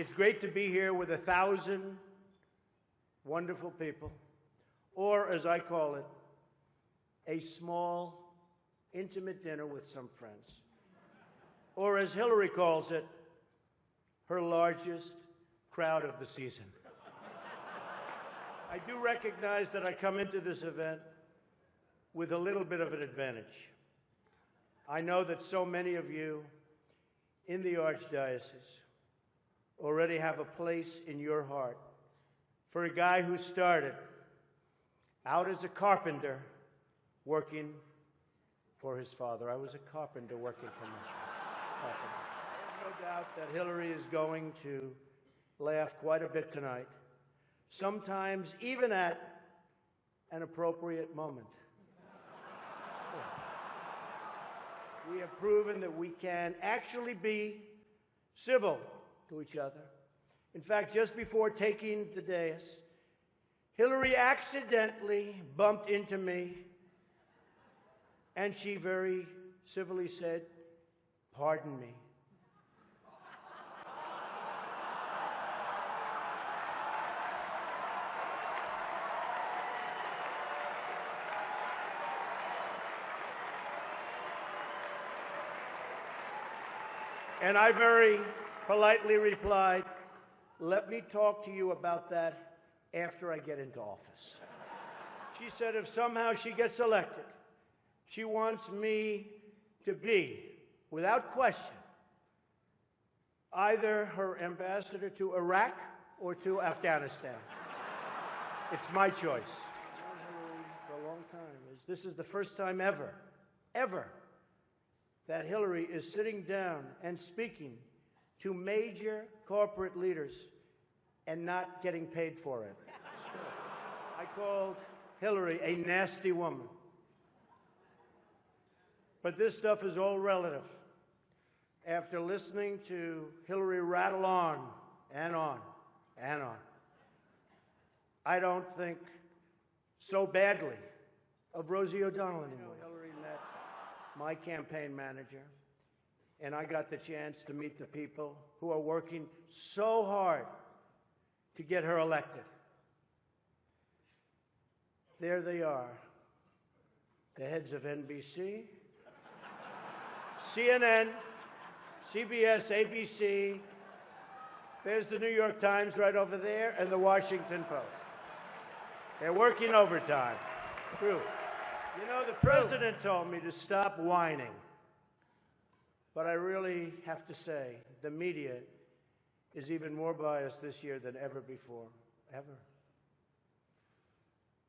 It's great to be here with 1,000 wonderful people, or as I call it, a small, intimate dinner with some friends. Or as Hillary calls it, her largest crowd of the season. I do recognize that I come into this event with a little bit of an advantage. I know that so many of you in the Archdiocese already have a place in your heart for a guy who started out as a carpenter working for his father. I was a carpenter working for my father. I have no doubt that Hillary is going to laugh quite a bit tonight, sometimes even at an appropriate moment. We have proven that we can actually be civil to each other. In fact, just before taking the dais, Hillary accidentally bumped into me, and she very civilly said, "Pardon me." And I very politely replied, "Let me talk to you about that after I get into office." She said if somehow she gets elected, she wants me to be, without question, either her ambassador to Iraq or to Afghanistan. It's my choice. I've known Hillary for a long time. This is the first time ever, that Hillary is sitting down and speaking to major corporate leaders and not getting paid for it. I called Hillary a nasty woman. But this stuff is all relative. After listening to Hillary rattle on and on and on, I don't think so badly of Rosie O'Donnell anymore. Hillary met my campaign manager, and I got the chance to meet the people who are working so hard to get her elected. There they are, the heads of NBC, CNN, CBS, ABC. There's the New York Times right over there, and the Washington Post. They're working overtime. True. You know, the president told me to stop whining. But I really have to say, the media is even more biased this year than ever before. Ever.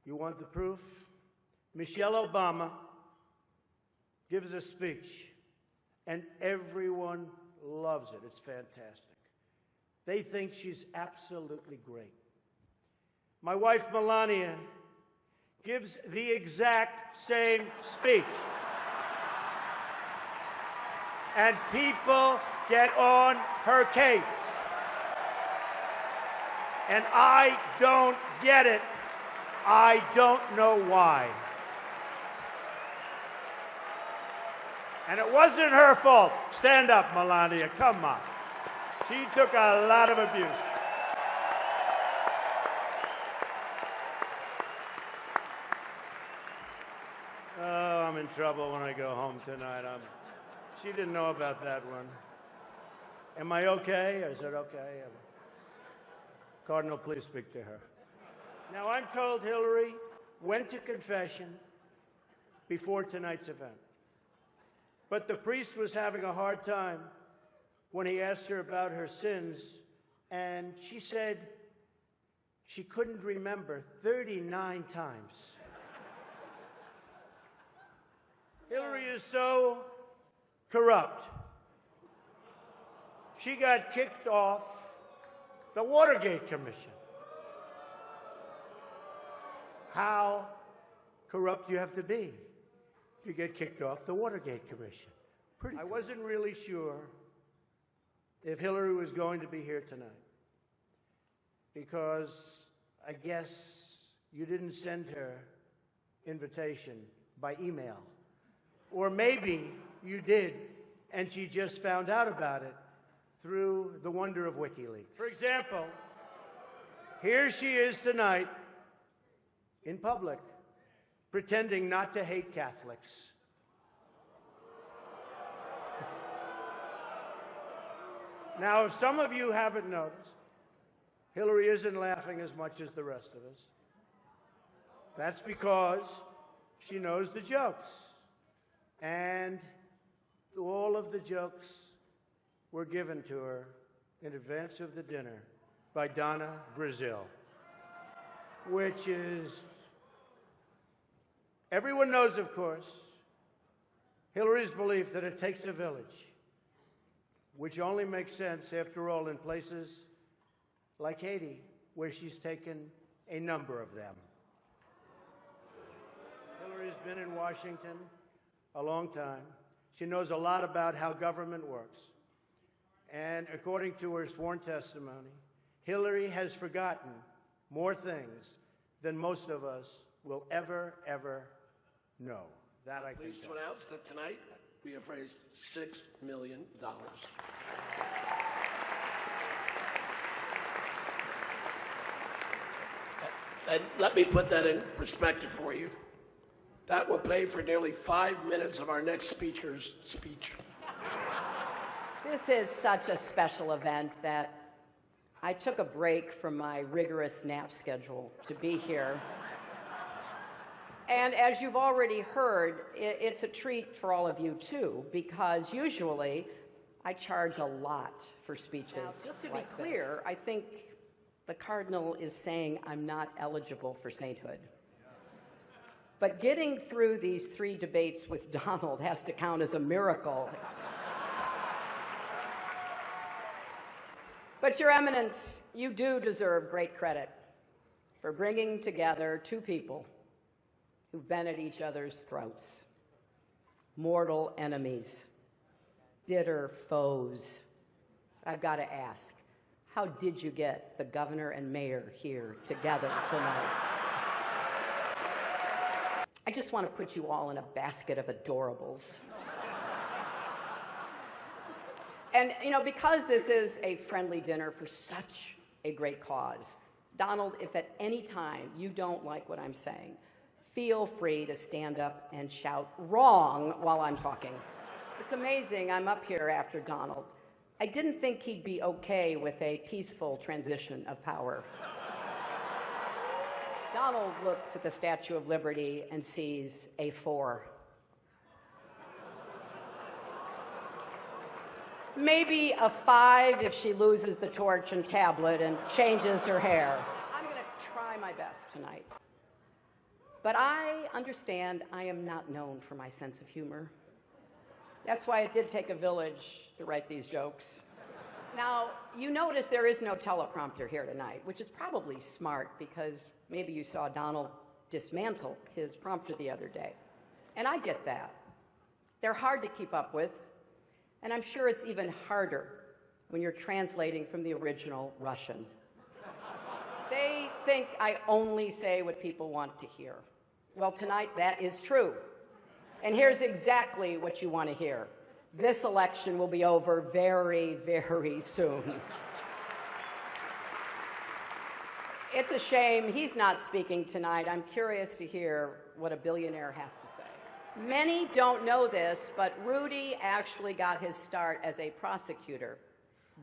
You want the proof? Michelle Obama gives a speech, and everyone loves it. It's fantastic. They think she's absolutely great. My wife, Melania, gives the exact same speech. And people get on her case. And I don't get it. I don't know why. And it wasn't her fault. Stand up, Melania. Come on. She took a lot of abuse. Oh, I'm in trouble when I go home tonight. She didn't know about that one. Am I okay? Is it okay? Cardinal, please speak to her. Now, I'm told Hillary went to confession before tonight's event. But the priest was having a hard time when he asked her about her sins, and she said she couldn't remember 39 times. Hillary is so corrupt. She got kicked off the Watergate Commission. How corrupt do you have to be to get kicked off the Watergate Commission? I wasn't really sure if Hillary was going to be here tonight because I guess you didn't send her invitation by email. Or maybe you did, and she just found out about it through the wonder of WikiLeaks. For example, here she is tonight in public, pretending not to hate Catholics. Now, if some of you haven't noticed, Hillary isn't laughing as much as the rest of us. That's because she knows the jokes. And all of the jokes were given to her in advance of the dinner by Donna Brazile, which is, everyone knows, of course, Hillary's belief that it takes a village, which only makes sense, after all, in places like Haiti, where she's taken a number of them. Hillary's been in Washington a long time. She knows a lot about how government works. And according to her sworn testimony, Hillary has forgotten more things than most of us will ever know. That I can Pleased to tell. announce that tonight we have raised $6 million. And let me put that in perspective for you. That will pay for nearly 5 minutes of our next speaker's speech. This is such a special event that I took a break from my rigorous nap schedule to be here. And as you've already heard, it's a treat for all of you too, because usually I charge a lot for speeches. Now, just to be clear, I think the Cardinal is saying I'm not eligible for sainthood. But getting through these 3 debates with Donald has to count as a miracle. But Your Eminence, you do deserve great credit for bringing together 2 people who've been at each other's throats, mortal enemies, bitter foes. I've got to ask, how did you get the governor and mayor here together tonight? I just want to put you all in a basket of adorables. And, you know, because this is a friendly dinner for such a great cause, Donald, if at any time you don't like what I'm saying, feel free to stand up and shout wrong while I'm talking. It's amazing I'm up here after Donald. I didn't think he'd be okay with a peaceful transition of power. Donald looks at the Statue of Liberty and sees a 4. Maybe a 5 if she loses the torch and tablet and changes her hair. I'm going to try my best tonight. But I understand I am not known for my sense of humor. That's why it did take a village to write these jokes. Now, you notice there is no teleprompter here tonight, which is probably smart because maybe you saw Donald dismantle his prompter the other day. And I get that. They're hard to keep up with, and I'm sure it's even harder when you're translating from the original Russian. They think I only say what people want to hear. Well, tonight that is true. And here's exactly what you want to hear. This election will be over very, very soon. It's a shame he's not speaking tonight. I'm curious to hear what a billionaire has to say. Many don't know this, but Rudy actually got his start as a prosecutor,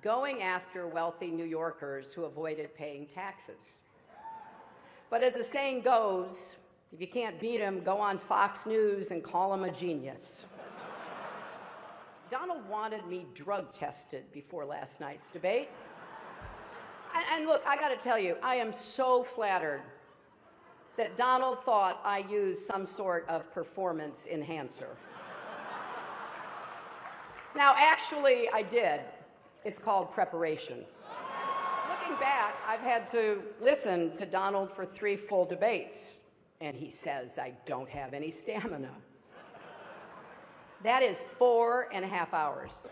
going after wealthy New Yorkers who avoided paying taxes. But as the saying goes, if you can't beat him, go on Fox News and call him a genius. Donald wanted me drug tested before last night's debate. And look, I got to tell you, I am so flattered that Donald thought I used some sort of performance enhancer. Now, actually, I did. It's called preparation. Looking back, I've had to listen to Donald for 3 full debates, and he says I don't have any stamina. That is 4.5 hours.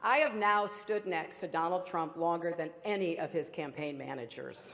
I have now stood next to Donald Trump longer than any of his campaign managers.